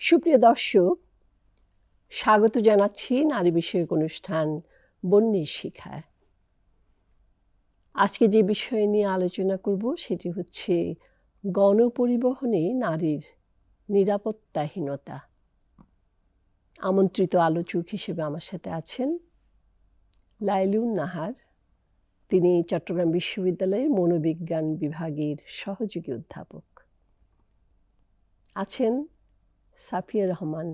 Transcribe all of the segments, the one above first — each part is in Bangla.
সুপ্রিয় দর্শক, স্বাগত জানাচ্ছি নারী বিষয়ক অনুষ্ঠান বন্যের শিখায়। আজকে যে বিষয় নিয়ে আলোচনা করব সেটি হচ্ছে গণপরিবহনে নারীর নিরাপত্তাহীনতা। আমন্ত্রিত আলোচক হিসেবে আমার সাথে আছেন লাইলুন নাহার। তিনি চট্টগ্রাম বিশ্ববিদ্যালয়ের মনোবিজ্ঞান বিভাগের সহযোগী অধ্যাপক। আছেন সাফিয়া রহমান,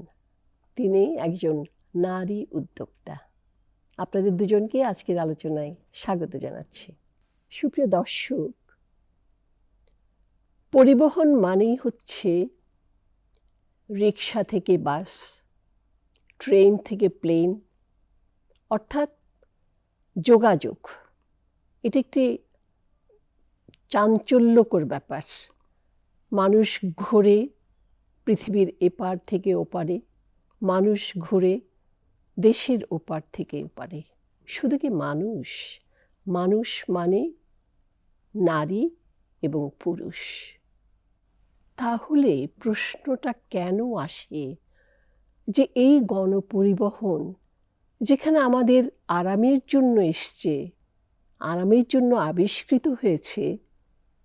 তিনি একজন নারী উদ্যোক্তা। আপনাদের দুজনকে আজকের আলোচনায় স্বাগত জানাচ্ছি। সুপ্রিয় দর্শক, পরিবহন মানেই হচ্ছে রিক্সা থেকে বাস, ট্রেন থেকে প্লেন, অর্থাৎ যোগাযোগ। এটি একটি চাঞ্চল্যকর ব্যাপার। মানুষ ঘোরে পৃথিবীর এপার থেকে ওপারে, মানুষ ঘুরে দেশের ওপার থেকে ওপারে। শুধু কি মানুষ? মানুষ মানে নারী এবং পুরুষ। তাহলে প্রশ্নটা কেন আসে যে এই গণপরিবহন যেখানে আমাদের আরামের জন্য এসছে, আরামের জন্য আবিষ্কৃত হয়েছে,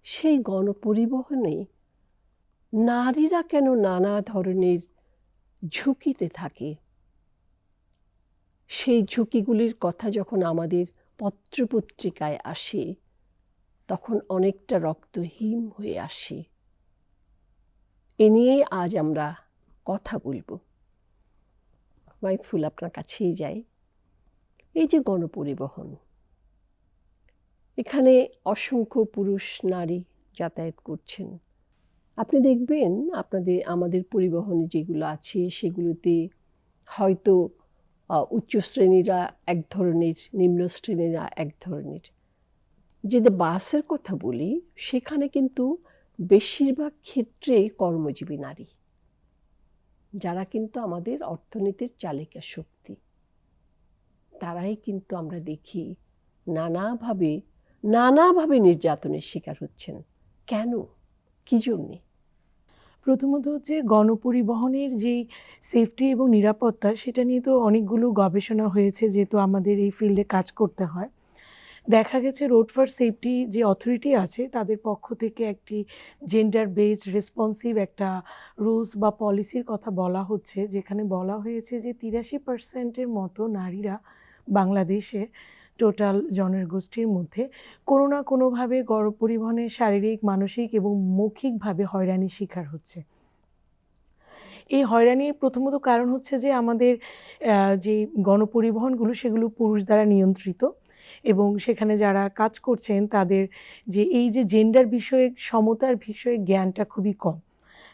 সেই গণপরিবহনে নারীরা কেন নানা ধরনের ঝুঁকিতে থাকে? সেই ঝুঁকিগুলির কথা যখন আমাদের পত্রপত্রিকায় আসে, তখন অনেকটা রক্তহীন হয়ে আসে। এ নিয়েই আজ আমরা কথা বলবো। মাইকফুল, আপনার কাছেই যাই। এই যে গণপরিবহন, এখানে অসংখ্য পুরুষ নারী যাতায়াত করছেন। আপনি দেখবেন আমাদের পরিবহনে যেগুলো আছে সেগুলোতে হয়তো উচ্চ শ্রেণীরা এক ধরনের, নিম্ন শ্রেণীরা এক ধরনের। যদি বাসের কথা বলি, সেখানে কিন্তু বেশিরভাগ ক্ষেত্রেই কর্মজীবী নারী, যারা কিন্তু আমাদের অর্থনীতির চালিকা শক্তি। তারাই কিন্তু আমরা দেখি নানাভাবে নির্যাতনের শিকার হচ্ছেন। কেন? কি জন্যে? প্রথমত হচ্ছে গণপরিবহনের যেই সেফটি এবং নিরাপত্তা, সেটা নিয়ে তো অনেকগুলো গবেষণা হয়েছে, যেহেতু আমাদের এই ফিল্ডে কাজ করতে হয়। দেখা গেছে রোড ফর সেফটি যে অথরিটি আছে, তাদের পক্ষ থেকে একটি জেন্ডার বেসড রেসপন্সিভ একটা রুলস বা পলিসির কথা বলা হচ্ছে, যেখানে বলা হয়েছে যে 83% মতো নারীরা বাংলাদেশে টোটাল জনগোষ্ঠীর মধ্যে কোনো না কোনোভাবে গণপরিবহনে শারীরিক, মানসিক এবং মৌখিকভাবে হয়রানির শিকার হচ্ছে। এই হয়রানির প্রথমত কারণ হচ্ছে যে আমাদের যে গণপরিবহনগুলো, সেগুলো পুরুষ দ্বারা নিয়ন্ত্রিত, এবং সেখানে যারা কাজ করছেন তাদের এই যে জেন্ডার বিষয়ে, সমতার বিষয়ে জ্ঞানটা খুবই কম,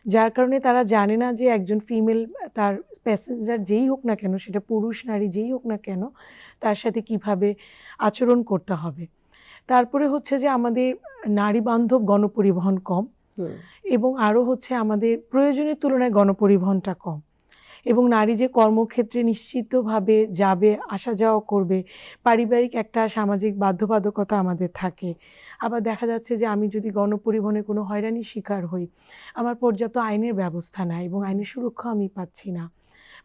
যার কারণে তারা জানে না যে একজন ফিমেল, তার প্যাসেঞ্জার যেই হোক না কেন, সেটা পুরুষ নারী যেই হোক না কেন, তার সাথে কিভাবে আচরণ করতে হবে। তারপরে হচ্ছে যে আমাদের নারী বান্ধব গণপরিবহন কম, এবং আরও হচ্ছে আমাদের প্রয়োজনের তুলনায় গণপরিবহনটা কম, এবং নারী যে কর্মক্ষেত্রে নিশ্চিতভাবে যাবে, আসা যাওয়া করবে, পারিবারিক একটা সামাজিক বাধ্যবাধকতা আমাদের থাকে। আবার দেখা যাচ্ছে যে আমি যদি গণপরিবহনে কোনো হয়রানির শিকার হই, আমার পর্যাপ্ত আইনের ব্যবস্থা নাই এবং আইনের সুরক্ষা আমি পাচ্ছি না।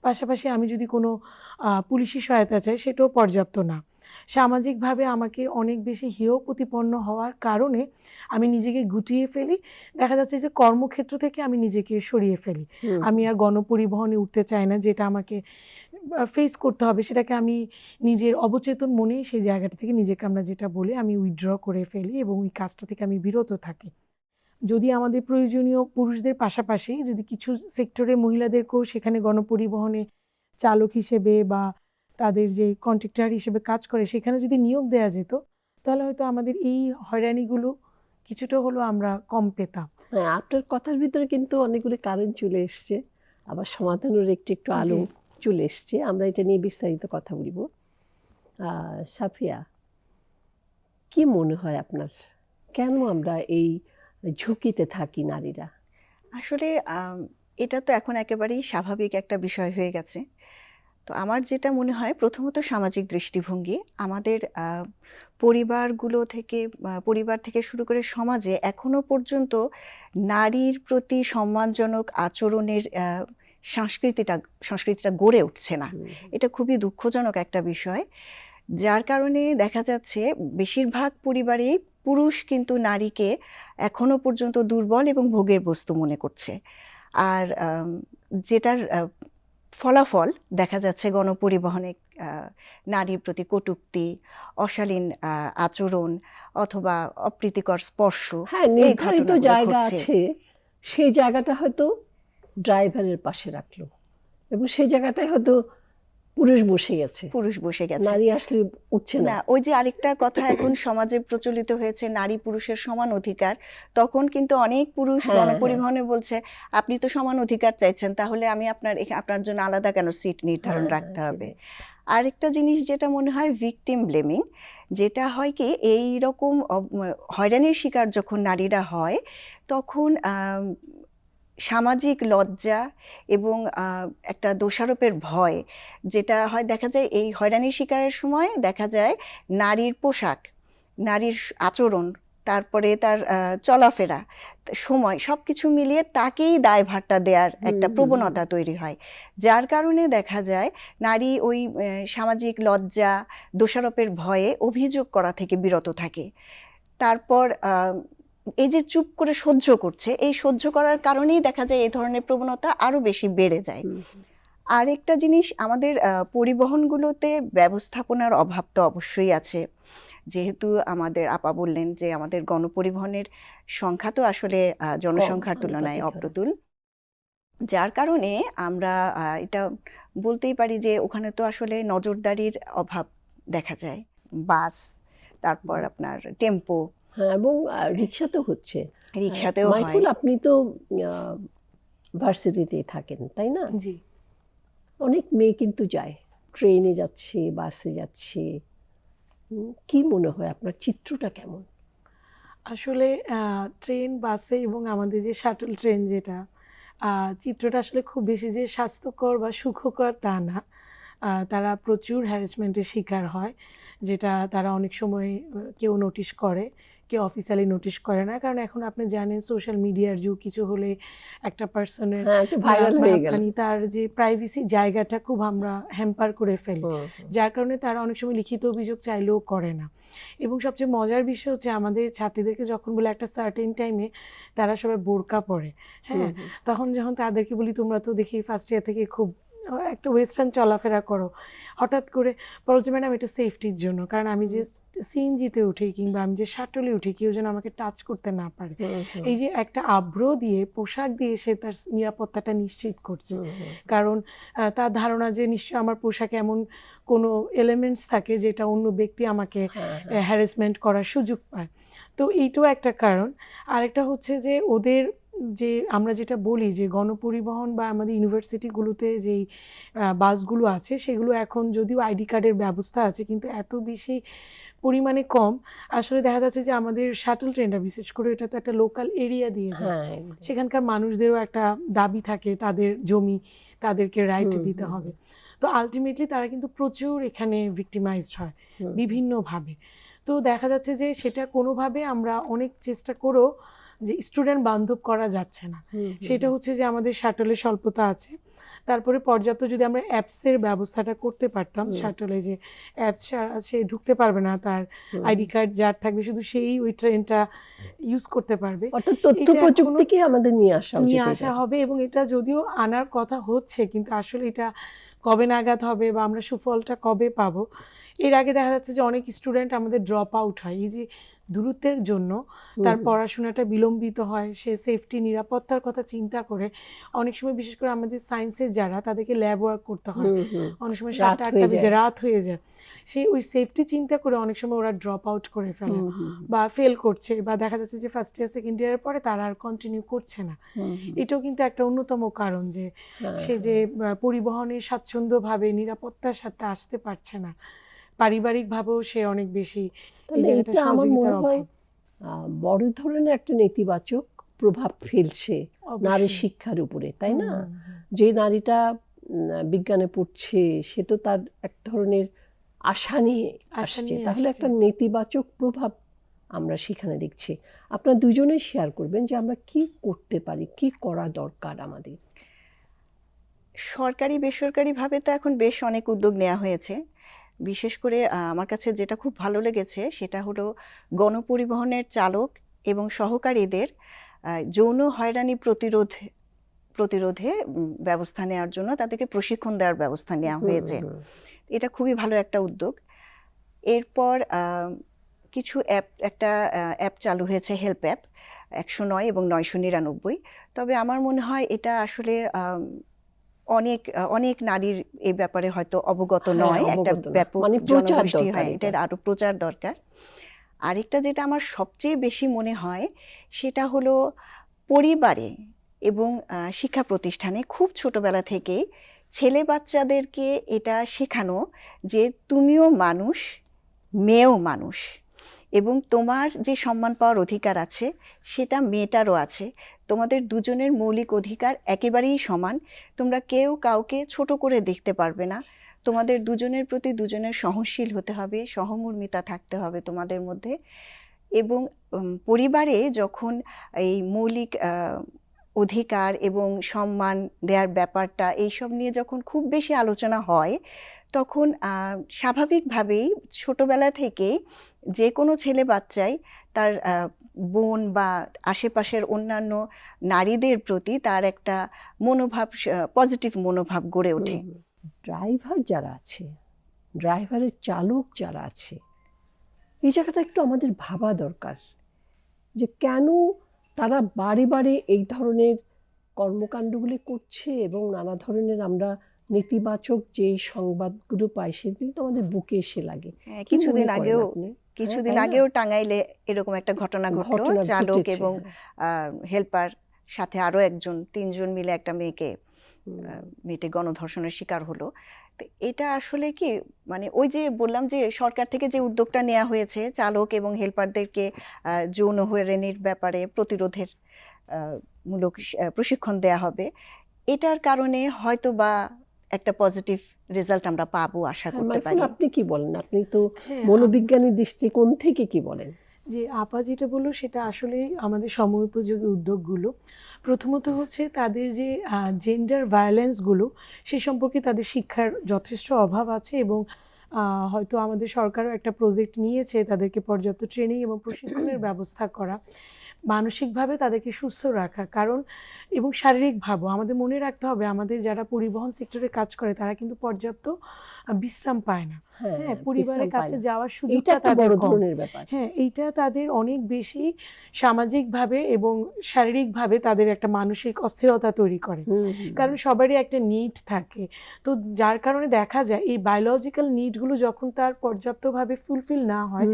পাশাপাশি আমি যদি কোনো পুলিশি সহায়তা চাই, সেটাও পর্যাপ্ত না। সামাজিকভাবে আমাকে অনেক বেশি হেয় প্রতিপন্ন হওয়ার কারণে আমি নিজেকে গুটিয়ে ফেলি। দেখা যাচ্ছে যে কর্মক্ষেত্র থেকে আমি নিজেকে সরিয়ে ফেলি। আমি আর গণপরিবহনে উঠতে চাই না, যেটা আমাকে ফেস করতে হবে সেটাকে আমি নিজের অবচেতন মনেই সেই জায়গাটা থেকে নিজেকে, আমরা যেটা বলি, আমি উইথড্র করে ফেলি এবং ওই কাজটা থেকে আমি বিরত থাকি। যদি আমাদের প্রয়োজনীয় পুরুষদের পাশাপাশি যদি কিছু সেক্টরে মহিলাদেরকেও সেখানে গণপরিবহনে চালক হিসেবে বা তাদের যে কন্ট্রাক্টর হিসেবে কাজ করে, সেখানে যদি নিয়োগ দেওয়া যেত, তাহলে হয়তো আমাদের এই হয়রানিগুলো কিছুটা হলেও আমরা কম পেতাম। হ্যাঁ, আপনার কথার ভিতরে কিন্তু অনেকগুলো কারণ চলে এসছে, আবার সমাধানের একটু আলো চলে এসছে। আমরা এটা নিয়ে বিস্তারিত কথা বলবো। সাফিয়া, কি মনে হয় আপনার, কেন আমরা এই ঝুঁকিতে থাকি নারীরা? আসলে এটা তো এখন একেবারেই স্বাভাবিক একটা বিষয় হয়ে গেছে। তো আমার যেটা মনে হয়, প্রথমত সামাজিক দৃষ্টিভঙ্গি। আমাদের পরিবার থেকে শুরু করে সমাজে এখনো পর্যন্ত নারীর প্রতি সম্মানজনক আচরণের সংস্কৃতিটা গড়ে উঠছে না। এটা খুবই দুঃখজনক একটা বিষয়, যার কারণে দেখা যাচ্ছে বেশিরভাগ পরিবারেই পুরুষ কিন্তু নারীকে এখনো পর্যন্ত দুর্বল এবং ভোগের বস্তু মনে করছে। আর যেটার ফলাফল দেখা যাচ্ছে গণপরিবহনে নারীর প্রতি কটূক্তি, অশালীন আচরণ অথবা অপ্রীতিকর স্পর্শ, হ্যাঁ, এই নির্ধারিত ঘটনাগুলো জায়গা ঘটছে। আছে, সেই জায়গাটা হয়তো ড্রাইভারের পাশে রাখলো এবং সেই জায়গাটায় হয়তো পুরুষ বসে গেছে, নারী আসলে উঠছে না। না, ওই যে আরেকটা কথা এখন সমাজে প্রচলিত হয়েছে নারী পুরুষের সমান অধিকার, তখন কিন্তু অনেক পুরুষ হ্যাঁ, গণপরিবহনে বলছে আপনি তো সমান অধিকার চাইছেন, তাহলে আমি আপনার জন্য আলাদা কেন সিট নির্ধারণ হ্যাঁ, রাখতে হ্যাঁ, হবে। আরেকটা জিনিস যেটা মনে হয় ভিকটিম ব্লেমিং, যেটা হয় কি এই রকম হয়রানির শিকার যখন নারীরা হয় তখন সামাজিক লজ্জা এবং একটা দোষারোপের ভয় যেটা হয়, দেখা যায় এই হয়রানির শিকারের সময় দেখা যায় নারীর পোশাক, নারীর আচরণ, তারপরে তার চলাফেরা, সময়, সবকিছু মিলিয়ে তাকেই দায়ভারটা দেওয়ার একটা প্রবণতা তৈরি হয়, যার কারণে দেখা যায় নারী ওই সামাজিক লজ্জা, দোষারোপের ভয়ে অভিযোগ করা থেকে বিরত থাকে। তারপর এই যে চুপ করে সহ্য করছে, এই সহ্য করার কারণেই দেখা যায় এই ধরনের প্রবণতা আরো বেশি বেড়ে যায়। আরেকটা জিনিস, আমাদের পরিবহনগুলোতে ব্যবস্থাপনার অভাব তো অবশ্যই আছে, যেহেতু আমাদের আপা বললেন যে আমাদের গণপরিবহনের সংখ্যা তো আসলে জনসংখ্যার তুলনায় অপ্রতুল, যার কারণে আমরা এটা বলতেই পারি যে ওখানে তো আসলে নজরদারির অভাব দেখা যায়। বাস, তারপর আপনার টেম্পো, হ্যাঁ, এবং রিক্সাতেও হচ্ছে। রিক্সাতেও হয়। মাইফুল, আপনি তো ভার্সিটিতে থাকেন, তাই না? জি। অনেক মেয়ে কিন্তু যায়, ট্রেনে যাচ্ছে, বাসে যাচ্ছে। কি মনে হয় আপনার চিত্রটা কেমন? আসলে ট্রেন, বাসে এবং আমাদের যে শাটল ট্রেন যেটা, চিত্রটা আসলে খুব বেশি যে স্বাস্থ্যকর বা সুখকর তা না। তারা প্রচুর হ্যারাসমেন্টের শিকার হয়, যেটা তারা অনেক সময় কেউ নোটিশ করে, কেউ অফিসিয়ালি নোটিশ করে না। কারণ এখন আপনি জানেন সোশ্যাল মিডিয়ার যুগ, কিছু হলে একটা পার্সনের হ্যাঁ, একটা ভাইরাল হয়ে গেল। মানে তার যে প্রাইভেসি জায়গাটা খুব আমরা হ্যাম্পার করে ফেলি, যার কারণে তারা অনেক সময় লিখিত অভিযোগ চাইলেও করে না। এবং সবচেয়ে মজার বিষয় হচ্ছে আমাদের ছাত্রীদেরকে যখন বলে একটা সার্টেন টাইমে তারা সবাই বোরকা পরে, হ্যাঁ, তখন যখন তাদেরকে বলি তোমরা তো দেখি ফার্স্ট ইয়ার থেকে খুব একটা ওয়েস্টার্ন চলাফেরা করো, হঠাৎ করে বলছে ম্যাডাম এটা সেফটির জন্য, কারণ আমি যে সিএনজিতে উঠি কিংবা আমি যে শাটলে উঠি কেউ যেন আমাকে টাচ করতে না পারে। এই যে একটা আভ্র দিয়ে, পোশাক দিয়ে সে তার নিরাপত্তাটা নিশ্চিত করছে, কারণ তার ধারণা যে নিশ্চয় আমার পোশাকে এমন কোনো এলিমেন্টস থাকে যেটা অন্য ব্যক্তি আমাকে হ্যারাসমেন্ট করার সুযোগ পায়। তো এইটাও একটা কারণ। আরেকটা হচ্ছে যে ওদের যে আমরা যেটা বলি যে গণপরিবহন বা আমাদের ইউনিভার্সিটিগুলোতে যেই বাসগুলো আছে সেগুলো এখন যদিও আইডি কার্ডের ব্যবস্থা আছে কিন্তু এত বেশি পরিমাণে কম। আসলে দেখা যাচ্ছে যে আমাদের শাটল ট্রেনটা বিশেষ করে এটা তো একটা লোকাল এরিয়া দিয়ে যায়, সেখানকার মানুষদেরও একটা দাবি থাকে, তাদের জমি তাদেরকে রাইট দিতে হবে। তো আলটিমেটলি তারা কিন্তু প্রচুর এখানে ভিক্টিমাইজড হয় বিভিন্নভাবে। তো দেখা যাচ্ছে যে সেটা কোনোভাবে আমরা অনেক চেষ্টা করেও যে স্টুডেন্ট বান্ধব করা যাচ্ছে না। সেটা হচ্ছে যে আমাদের শাটলের স্বল্পতা আছে, তারপরে পর্যাপ্ত যদি আমরা অ্যাপসের ব্যবস্থাটা করতে পারতাম, শাটলে যে অ্যাপস সে ঢুকতে পারবে না, তার আইডি কার্ড যার থাকবে শুধু সেই ওই ট্রেনটা ইউজ করতে পারবে। অর্থাৎ তথ্য প্রযুক্তিকে আমাদের নিয়ে আসা হবে, এবং এটা যদিও আনার কথা হচ্ছে কিন্তু আসলে এটা কবে নাগাদ হবে বা আমরা সুফলটা কবে পাবো। এর আগে দেখা যাচ্ছে যে অনেক স্টুডেন্ট আমাদের ড্রপ আউট হয়, এই যে দূরত্বের জন্য তার পড়াশোনাটা বিলম্বিত হয়, সে সেফটি নিরাপত্তার কথা চিন্তা করে অনেক সময়, বিশেষ করে আমাদের সায়েন্সের যারা, তাদেরকে ল্যাব ওয়ার্ক করতে হয়, অনেক সময় 7-8টা বেজে রাত হয়ে যায়, সে ওই সেফটি চিন্তা করে অনেক সময় ওরা ড্রপ আউট করে ফেলে বা ফেল করছে, বা দেখা যাচ্ছে যে ফার্স্ট ইয়ার সেকেন্ড ইয়ারের পরে তারা আর কন্টিনিউ করছে না। এটাও কিন্তু একটা অন্যতম কারণ যে সে যে পরিবহনের স্বাচ্ছন্দ্যভাবে নিরাপত্তার সাথে আসতে পারছে না, পারিবারিকভাবেও সে অনেক বেশি এটা আমার মনে হয় বড় ধরনের একটা নেতিবাচক প্রভাব ফেলছে নারী শিক্ষার উপরে, তাই না? যে নারীটা বিজ্ঞানে পড়ছে সে তো তার এক ধরনের আশা নিয়ে আসছে, তাহলে একটা নেতিবাচক প্রভাব আমরা সেখানে দেখছি। আপনারা দুজনেই শেয়ার করবেন যে আমরা কি করতে পারি, কি করা দরকার আমাদের। সরকারি বেসরকারিভাবে তো এখন বেশ অনেক উদ্যোগ নেওয়া হয়েছে। বিশেষ করে আমার কাছে যেটা খুব ভালো লেগেছে সেটা হলো গণপরিবহনের চালক এবং সহকারীদের যৌন হয়রানি প্রতিরোধে ব্যবস্থা নেওয়ার জন্য তাদেরকে প্রশিক্ষণ দেওয়ার ব্যবস্থা নেওয়া হয়েছে। এটা খুবই ভালো একটা উদ্যোগ। এরপর কিছু একটা অ্যাপ চালু হয়েছে, হেল্প অ্যাপ 109 এবং 999। তবে আমার মনে হয় এটা আসলে অনেক অনেক নারীর এই ব্যাপারে হয়তো অবগত নয়, একটা ব্যাপক মানে প্রচার জনগোষ্ঠী দরকার, হয়, এটার আরো প্রচার দরকার। আরেকটা যেটা আমার সবচেয়ে বেশি মনে হয় সেটা হলো পরিবারে এবং শিক্ষা প্রতিষ্ঠানে খুব ছোটবেলা থেকেই ছেলে বাচ্চাদেরকে এটা শেখানো যে তুমিও মানুষ, মেয়েও মানুষ, এবং তোমার যে সম্মান পাওয়ার অধিকার আছে সেটা মেয়েটারও আছে। তোমাদের দুজনের মৌলিক অধিকার একেবারেই সমান। তোমরা কেউ কাউকে ছোট করে দেখতে পারবে না। তোমাদের দুজনের প্রতি দুজনের সহনশীল হতে হবে, সহমর্মিতা থাকতে হবে তোমাদের মধ্যে। এবং পরিবারে যখন এই মৌলিক অধিকার এবং সম্মান দেওয়ার ব্যাপারটা এইসব নিয়ে যখন খুব বেশি আলোচনা হয়, তখন স্বাভাবিকভাবেই ছোটবেলা থেকেই যে কোনো ছেলে বাচ্চাই তার বোন বা আশেপাশের অন্যান্য নারীদের প্রতি তার একটা মনোভাব, পজিটিভ মনোভাব গড়ে ওঠে। ড্রাইভার যারা আছে, ড্রাইভারের চালক যারা আছে, এই জায়গাটা একটু আমাদের ভাবা দরকার যে কেন তারা বারে বারে এই ধরনের কর্মকাণ্ডগুলি করছে, এবং নানা ধরনের আমরা নেতিবাচক যে সংবাদগুলো পাই সেগুলো তো আমাদের বুকে এসে লাগে। কিছুদিন আগেও টাঙ্গাইলে এরকম একটা ঘটনা ঘটলো। চালক এবং হেল্পার সাথে আরো একজন, 3 জন মিলে একটা মেয়েটি গণধর্ষণের শিকার হলো। তো এটা আসলে কি, মানে ওই যে বললাম যে সরকার থেকে যে উদ্যোগটা নেওয়া হয়েছে চালক এবং হেল্পারদেরকে যৌন হয়রানির ব্যাপারে প্রতিরোধের মূলক প্রশিক্ষণ দেয়া হবে, এটার কারণে হয়তো বা একটা পজিটিভ রেজাল্ট আমরা পাবো, আশা করতে পারি। আপনি কি বলেন? আপনি তো মনোবিজ্ঞানী দৃষ্টিকোণ থেকে কি বলেন? যে আপা যেটা বললো সেটা আসলেই আমাদের সময়োপযোগী উদ্যোগগুলো। প্রথমত হচ্ছে তাদের যে জেন্ডার ভায়োলেন্সগুলো সে সম্পর্কে তাদের শিক্ষার যথেষ্ট অভাব আছে, এবং হয়তো আমাদের সরকারও একটা প্রজেক্ট নিয়েছে তাদেরকে পর্যাপ্ত ট্রেনিং এবং প্রশিক্ষণের ব্যবস্থা করা, মানসিকভাবে তাদেরকে সুস্থ রাখা। কারণ এবং শারীরিকভাবেও আমাদের মনে রাখতে হবে, আমাদের যারা পরিবহন সেক্টরে কাজ করে তারা কিন্তু পর্যাপ্ত বিশ্রাম পায় না। হ্যাঁ, পরিবারের কাছে যাওয়ার সুযোগটা তাদের কম। হ্যাঁ, এইটা তাদের অনেক বেশি সামাজিকভাবে এবং শারীরিকভাবে তাদের একটা মানসিক অস্থিরতা তৈরি করে। কারণ সবারই একটা নিড থাকে, তো যার কারণে দেখা যায় এই বায়োলজিক্যাল নিডগুলো যখন তার পর্যাপ্তভাবে ফুলফিল না হয়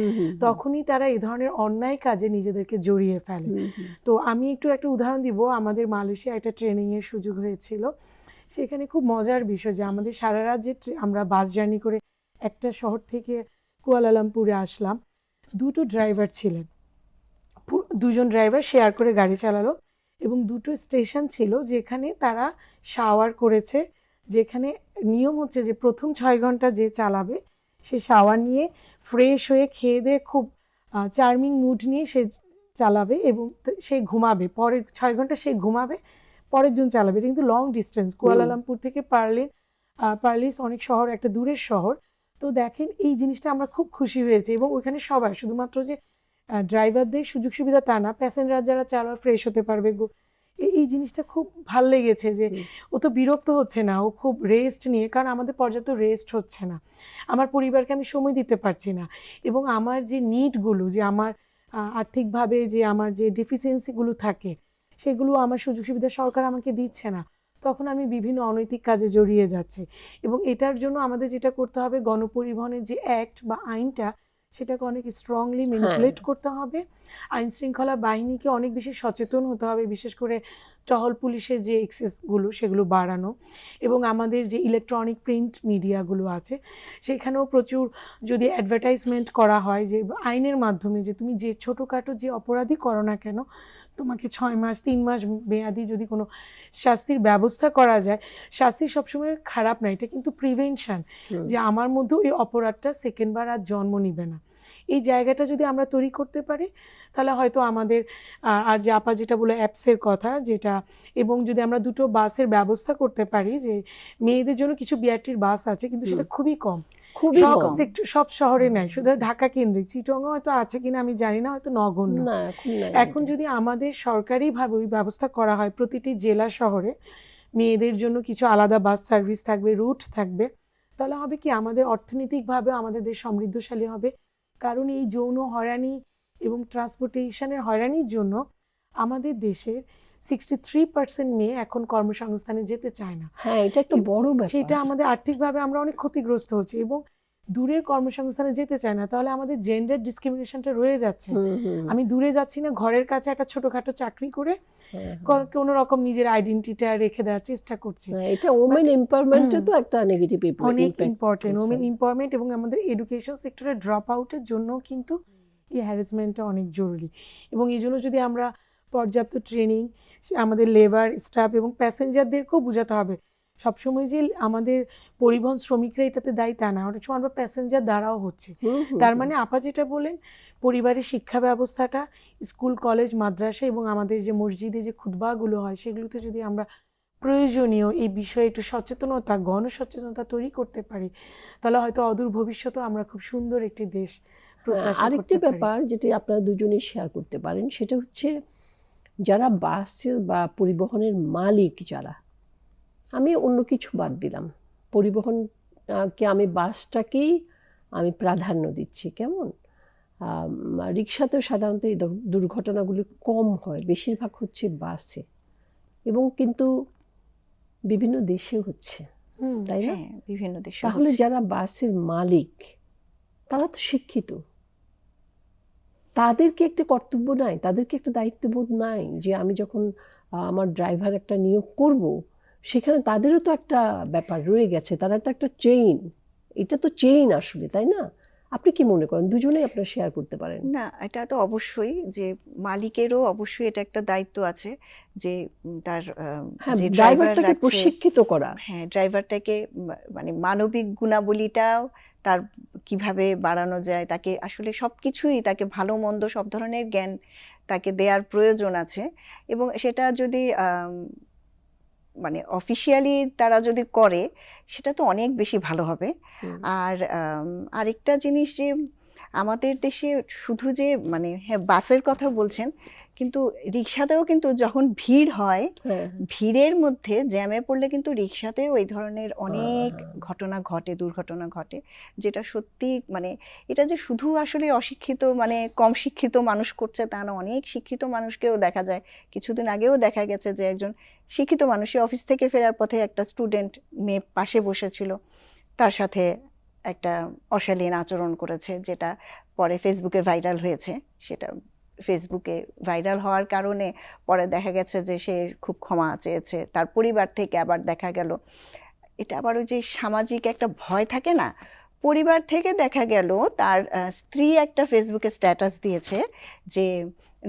তখনই তারা এই ধরনের অন্যায় কাজে নিজেদেরকে জড়িয়ে ফেলে। তো আমি একটা উদাহরণ দিব। আমাদের মালয়েশিয়া একটা ট্রেনিংয়ের সুযোগ হয়েছিল। সেখানে খুব মজার বিষয় যে আমাদের সারা রাত যে আমরা বাস জার্নি করে একটা শহর থেকে কুয়ালালামপুরে আসলাম, 2টো ড্রাইভার ছিলেন, 2জন ড্রাইভার শেয়ার করে গাড়ি চালালো, এবং 2টো স্টেশন ছিল যেখানে তারা শাওয়ার করেছে। যেখানে নিয়ম হচ্ছে যে প্রথম 6 ঘন্টা যে চালাবে সে শাওয়ার নিয়ে ফ্রেশ হয়ে খেয়ে দিয়ে খুব চার্মিং মুড নিয়ে সে চালাবে, এবং সে ঘুমাবে, পরের 6 ঘন্টা সে ঘুমাবে, পরের জন চালাবে। এটা কিন্তু লং ডিস্টেন্স, কুয়ালালামপুর থেকে পার্লিস অনেক শহর, একটা দূরের শহর। তো দেখেন এই জিনিসটা আমরা খুব খুশি হয়েছি, এবং ওইখানে সবাই, শুধুমাত্র যে ড্রাইভারদের সুযোগ সুবিধা তা না, প্যাসেঞ্জার যারা চালায় ফ্রেশ হতে পারবে। এই জিনিসটা খুব ভাল লেগেছে যে ও তো বিরক্ত হচ্ছে না, ও খুব রেস্ট নিয়ে, কারণ আমাদের পর্যাপ্ত রেস্ট হচ্ছে না, আমার পরিবারকে আমি সময় দিতে পারছি না, এবং আমার যে নিডগুলো, যে আমার আর্থিকভাবে যে আমার যে ডেফিসিয়েন্সিগুলো থাকে সেগুলো আমার সুযোগ সুবিধা সরকার আমাকে দিচ্ছে না, তখন আমি বিভিন্ন অনৈতিক কাজে জড়িয়ে যাচ্ছি। এবং এটার জন্য আমাদের যেটা করতে হবে, গণপরিবহনের যে অ্যাক্ট বা আইনটা সেটাকে অনেক স্ট্রংলি ম্যানিপুলেট করতে হবে। আইন শৃঙ্খলা বাহিনীকে অনেক বেশি সচেতন হতে হবে, বিশেষ করে টহল পুলিশের যে এক্সেসগুলো সেগুলো বাড়ানো, এবং আমাদের যে ইলেকট্রনিক প্রিন্ট মিডিয়াগুলো আছে সেখানেও প্রচুর যদি অ্যাডভার্টাইজমেন্ট করা হয় যে আইনের মাধ্যমে, যে তুমি যে ছোটোখাটো যে অপরাধী করো না কেন তোমাকে 6 মাস 3 মাস মেয়াদি যদি কোনো শাস্তির ব্যবস্থা করা যায়। শাস্তি সবসময় খারাপ না, এটা কিন্তু প্রিভেনশন, যে আমার মধ্যেও এই অপরাধটা সেকেন্ডবার আর জন্ম নিবে না। এই জায়গাটা যদি আমরা তৈরি করতে পারি তাহলে হয়তো আমাদের আর যে আপা যেটা বলে অ্যাপসের কথা যেটা, এবং যদি আমরা দুটো বাসের ব্যবস্থা করতে পারি, যে মেয়েদের জন্য কিছু বিআরটির বাস আছে কিন্তু সেটা খুবই কম, খুবই সব কম। সব শহরে নাই, শুধু ঢাকা কেন্দ্রিক। চিটংয়ে হয়তো আছে কিনা আমি জানি না, হয়তো নগণ্য। না এখন নাই। এখন যদি আমাদের সরকারিভাবে ওই ব্যবস্থা করা হয়, প্রতিটি জেলা শহরে মেয়েদের জন্য কিছু আলাদা বাস সার্ভিস থাকবে, রুট থাকবে, তাহলে হবে কি আমাদের অর্থনৈতিকভাবে আমাদের দেশ সমৃদ্ধশালী হবে। কারণ এই যৌন হয়রানি এবং ট্রান্সপোর্টেশনের হয়রানির জন্য আমাদের দেশের 63% মেয়ে এখন কর্মসংস্থানে যেতে চায় না। হ্যাঁ, এটা একটা বড় ব্যাপার। সেটা আমাদের আর্থিকভাবে আমরা অনেক ক্ষতিগ্রস্ত হচ্ছি এবং দূরের কর্মসংস্থানে যেতে চায় না, তাহলে আমাদের জেন্ডার ডিসক্রিমিনেশনটা রয়ে যাচ্ছে। আমি দূরে যাচ্ছি না, ঘরের কাছে একটা ছোটখাটো চাকরি করে কোনো রকম নিজের আইডেন্টিটিটা রেখে দেওয়ার চেষ্টা করছি। এটা ওমেন এমপাওয়ারমেন্টে তো একটা নেগেটিভ অনেক ইম্পর্টেন্ট ওমেন এমপাওয়ারমেন্ট, এবং আমাদের এডুকেশন সেক্টরে ড্রপ আউটের জন্য কিন্তু এই হ্যারাসমেন্টটা অনেক জরুরি। এবং এই জন্য যদি আমরা পর্যাপ্ত ট্রেনিং আমাদের লেবার স্টাফ এবং প্যাসেঞ্জারদেরকেও বোঝাতে হবে, সবসময় যে আমাদের পরিবহন শ্রমিকরা এটাতে দায়ী তা না, অনেক সময় আমরা প্যাসেঞ্জার দ্বারাও হচ্ছে। তার মানে আপা যেটা বলেন, পরিবারের শিক্ষা ব্যবস্থাটা, স্কুল কলেজ মাদ্রাসা এবং আমাদের যে মসজিদে যে খুতবাগুলো হয় সেগুলোতে যদি আমরা প্রয়োজনীয় এই বিষয়ে একটু সচেতনতা, গণসচেতনতা তৈরি করতে পারি, তাহলে হয়তো অদূর ভবিষ্যতেও আমরা খুব সুন্দর একটি দেশ প্রত্যাশা আরেকটি করতে পারি। ব্যাপার যেটা আপনারা দুজনেই শেয়ার করতে পারেন, সেটা হচ্ছে যারা বাস বা পরিবহনের মালিক যারা, আমি অন্য কিছু বাদ দিলাম, পরিবহনকে আমি বাসটাকেই আমি প্রাধান্য দিচ্ছি। কেমন রিক্সাতেও সাধারণত এই দুর্ঘটনাগুলি কম হয়, বেশিরভাগ হচ্ছে বাসে, এবং কিন্তু বিভিন্ন দেশে হচ্ছে, তাই না? হ্যাঁ, বিভিন্ন দেশে তাহলে হচ্ছে। যারা বাসের মালিক তারা তো শিক্ষিত, তাদেরকে একটা কর্তব্য নাই, তাদেরকে একটা দায়িত্ববোধ নাই যে আমি যখন আমার ড্রাইভার একটা নিয়োগ করব, সেখানে তাদেরও তো একটা ব্যাপার রয়ে গেছে, তারা তো একটা চেইন, এটা তো চেইন আসলে, তাই না? আপনি কি মনে করেন? দুজনেই আপনারা শেয়ার করতে পারেন। না, এটা তো অবশ্যই যে মালিকেরও অবশ্যই এটা একটা দায়িত্ব আছে যে তার হ্যাঁ, যে ড্রাইভার ড্রাইভারটাকে রাখছে, প্রশিক্ষিত করা। হ্যাঁ, ড্রাইভারটাকে মানে মানবিক গুণাবলীটাও তার কিভাবে বাড়ানো যায়, তাকে আসলে সবকিছুই, তাকে ভালো মন্দ সব ধরনের জ্ঞান তাকে দেওয়ার প্রয়োজন আছে। এবং সেটা যদি মানে অফিসিয়ালি তারা যদি করে সেটা তো অনেক বেশি ভালো হবে। আর আরেকটা জিনিস যে আমাদের দেশে শুধু যে মানে হ্যাঁ বাসের কথা বলছেন, কিন্তু রিক্সাতেও কিন্তু যখন ভিড় হয়, হ্যাঁ, ভিড়ের মধ্যে জ্যামে পড়লে কিন্তু রিক্সাতেও এই ধরনের অনেক ঘটনা ঘটে, দুর্ঘটনা ঘটে, যেটা সত্যি মানে এটা যে শুধু আসলে অশিক্ষিত মানে কম শিক্ষিত মানুষ করছে তা না, অনেক শিক্ষিত মানুষকেও দেখা যায়। কিছুদিন আগেও দেখা গেছে যে একজন শিক্ষিত মানুষই অফিস থেকে ফেরার পথে একটা স্টুডেন্ট মেয়ে পাশে বসেছিল, তার সাথে একটা অশালীন আচরণ করেছে, যেটা পরে ফেসবুকে ভাইরাল হয়েছে। সেটা ফেসবুকে ভাইরাল হওয়ার কারণে পরে দেখা গেছে যে সে খুব ক্ষমা চেয়েছে তার পরিবার থেকে। আবার দেখা গেল এটা আবার ওই যে সামাজিক একটা ভয় থাকে না, পরিবার থেকে দেখা গেল তার স্ত্রী একটা ফেসবুকে স্ট্যাটাস দিয়েছে যে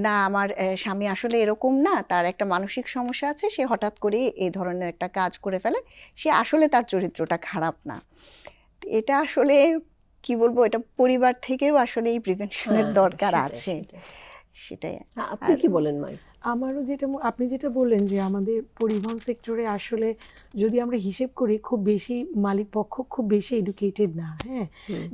না আমার স্বামী আসলে এরকম না, তার একটা মানসিক সমস্যা আছে, সে হঠাৎ করে এই ধরনের একটা কাজ করে ফেলে, সে আসলে তার চরিত্রটা খারাপ না। এটা আসলে কি বলবো, এটা পরিবার থেকেও আসলে এই প্রিভেনশনের দরকার আছে। সেটাই। আপনি কি বলেন মাই? আমারও যেটা আপনি যেটা বললেন যে আমাদের পরিবহন সেক্টরে আসলে যদি আমরা হিসেব করি খুব বেশি মালিক পক্ষ খুব বেশি এডুকেটেড না, হ্যাঁ,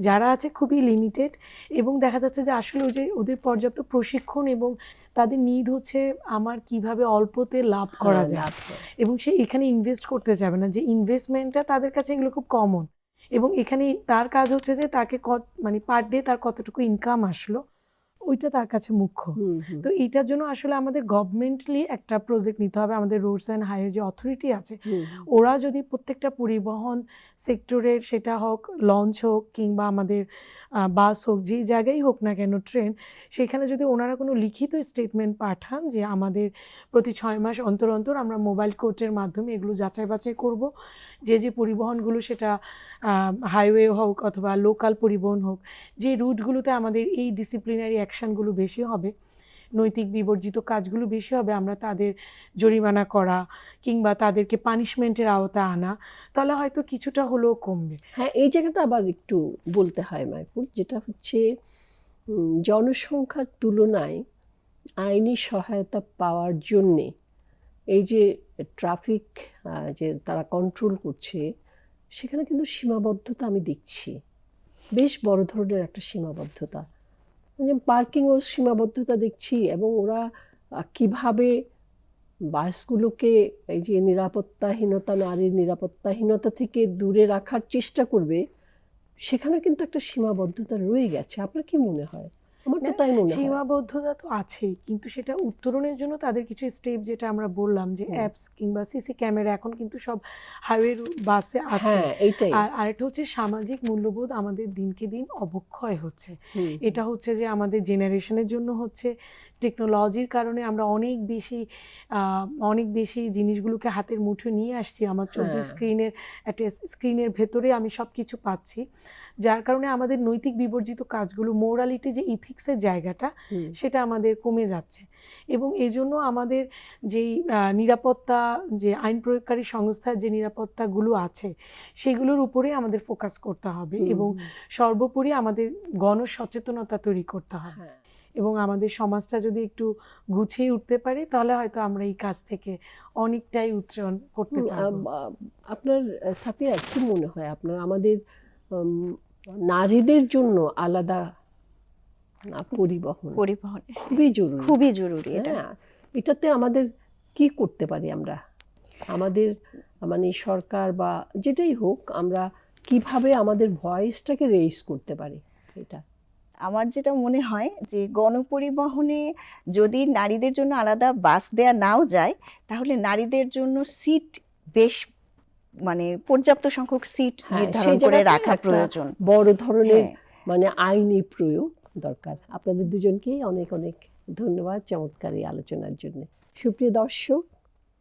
যারা আছে খুবই লিমিটেড, এবং দেখা যাচ্ছে যে আসলে ওই যে ওদের পর্যাপ্ত প্রশিক্ষণ এবং তাদের নিড হচ্ছে আমার কিভাবে অল্পতে লাভ করা যায়, এবং সে এখানে ইনভেস্ট করতে যাবে না, যে ইনভেস্টমেন্টটা তাদের কাছে এগুলো খুব কমন, এবং এখানে তার কাজ হচ্ছে যে তাকে মানে পার ডে তার কতটুকু ইনকাম আসলো ওইটা তার কাছে মুখ্য। তো এইটার জন্য আসলে আমাদের গভর্নমেন্টলি একটা প্রজেক্ট নিতে হবে। আমাদের রোডস অ্যান্ড হাইওয়ে যে অথরিটি আছে, ওরা যদি প্রত্যেকটা পরিবহন সেক্টরের, সেটা হোক লঞ্চ হোক কিংবা আমাদের বাস হোক, যেই জায়গায় হোক না কেন ট্রেন, সেখানে যদি ওনারা কোনো লিখিত স্টেটমেন্ট পাঠান যে আমাদের প্রতি 6 মাস অন্তর অন্তর আমরা মোবাইল কোর্টের মাধ্যমে এগুলো যাচাই বাছাই করব, যে যে পরিবহনগুলো, সেটা হাইওয়ে হোক অথবা লোকাল পরিবহন হোক, যে রুটগুলোতে আমাদের এই ডিসিপ্লিনারি অ্যাকশানগুলো বেশি হবে, নৈতিক বিবর্জিত কাজগুলো বেশি হবে, আমরা তাদের জরিমানা করা কিংবা তাদেরকে পানিশমেন্টের আওতা আনা, তাহলে হয়তো কিছুটা হলেও কমবে। হ্যাঁ, এই জায়গাটা আবার একটু বলতে হয় মাইকুল, যেটা হচ্ছে জনসংখ্যার তুলনায় আইনি সহায়তা পাওয়ার জন্যে এই যে ট্রাফিক যে তারা কন্ট্রোল করছে, সেখানে কিন্তু সীমাবদ্ধতা আমি দেখছি, বেশ বড় ধরনের একটা সীমাবদ্ধতা। মানে পার্কিংও সীমাবদ্ধতা দেখছি, এবং ওরা কিভাবে বাসগুলোকে এই যে নিরাপত্তাহীনতা, নারীর নিরাপত্তাহীনতা থেকে দূরে রাখার চেষ্টা করবে, সেখানে কিন্তু একটা সীমাবদ্ধতা রয়ে গেছে। আপনার কি মনে হয়? আমার তো না, তাই মনে হয়। সীমাবদ্ধতা তো আছেই, কিন্তু সেটা উত্তরণের জন্য তাদের কিছু স্টেপ, যেটা আমরা বললাম যে অ্যাপস কিংবা সিসি ক্যামেরা এখন কিন্তু সব হাইওয়ে বাসে আছে। হ্যাঁ, এইটাই। আর আরেকটা হচ্ছে সামাজিক মূল্যবোধ আমাদের দিনকে দিন অবক্ষয় হচ্ছে। এটা হচ্ছে যে আমাদের জেনারেশনের জন্য হচ্ছে, টেকনোলজির কারণে আমরা অনেক বেশি জিনিসগুলোকে হাতের মুঠোয় নিয়ে আসছি। আমার 14 স্ক্রিনের ভেতরে আমি সব কিছু পাচ্ছি, যার কারণে আমাদের নৈতিক বিবর্জিত কাজগুলো, মোরালিটি যে ইথিক্সের জায়গাটা, সেটা আমাদের কমে যাচ্ছে। এবং এই জন্য আমাদের যেই নিরাপত্তা, যে আইন প্রয়োগকারী সংস্থার যে নিরাপত্তাগুলো আছে, সেগুলোর উপরে আমাদের ফোকাস করতে হবে, এবং সর্বোপরি আমাদের গণসচেতনতা তৈরি করতে হবে। এবং আমাদের সমাজটা যদি একটু গুছিয়ে উঠতে পারে, তাহলে হয়তো আমরা এই কাজ থেকে অনেকটাই উত্তরণ করতে পারবো। আপনার সাফিয়া কি মনে হয়, আপনার আমাদের নারীদের জন্য আলাদা পরিবহন খুবই জরুরি, খুবই জরুরি এটা। হ্যাঁ, এটাতে আমাদের কি করতে পারি আমরা? আমাদের মানে সরকার বা যেটাই হোক, আমরা কিভাবে আমাদের ভয়েসটাকে রেইজ করতে পারি? এটা আমার যেটা মনে হয় যে গণপরিবহনে যদি নারীদের জন্য আলাদা বাস দেয়া নাও যায়, তাহলে নারীদের জন্য সিট বেশ মানে পর্যাপ্ত সংখ্যক সিট নির্ধারণ করে রাখা প্রয়োজন। বড় ধরনের মানে আইনি প্রয়োগ দরকার। আপনাদের দুজনকেই অনেক অনেক ধন্যবাদ চমৎকার এই আলোচনার জন্য। সুপ্রিয় দর্শক,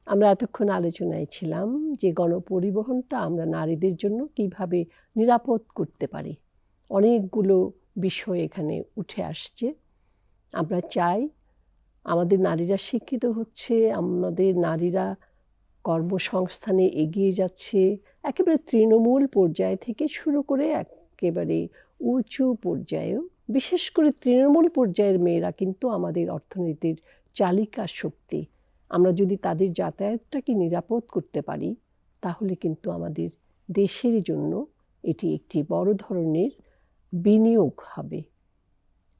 আমরা এতক্ষণ আলোচনায় ছিলাম যে গণপরিবহনটা আমরা নারীদের জন্য কিভাবে নিরাপদ করতে পারি। অনেকগুলো বিষয় এখানে উঠে আসছে। আমরা চাই আমাদের নারীরা শিক্ষিত হচ্ছে, আমাদের নারীরা কর্মসংস্থানে এগিয়ে যাচ্ছে, একেবারে তৃণমূল পর্যায় থেকে শুরু করে একেবারে উঁচু পর্যায়েও। বিশেষ করে তৃণমূল পর্যায়ের মেয়েরা কিন্তু আমাদের অর্থনীতির চালিকা শক্তি। আমরা যদি তাদের যাতায়াতটাকে নিরাপদ করতে পারি, তাহলে কিন্তু আমাদের দেশের জন্য এটি একটি বড় ধরনের বিনিয়োগ হবে।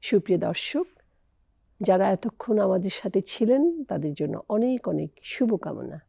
সুপ্রিয় দর্শক, যারা এতক্ষণ আমাদের সাথে ছিলেন, তাদের জন্য অনেক অনেক শুভকামনা।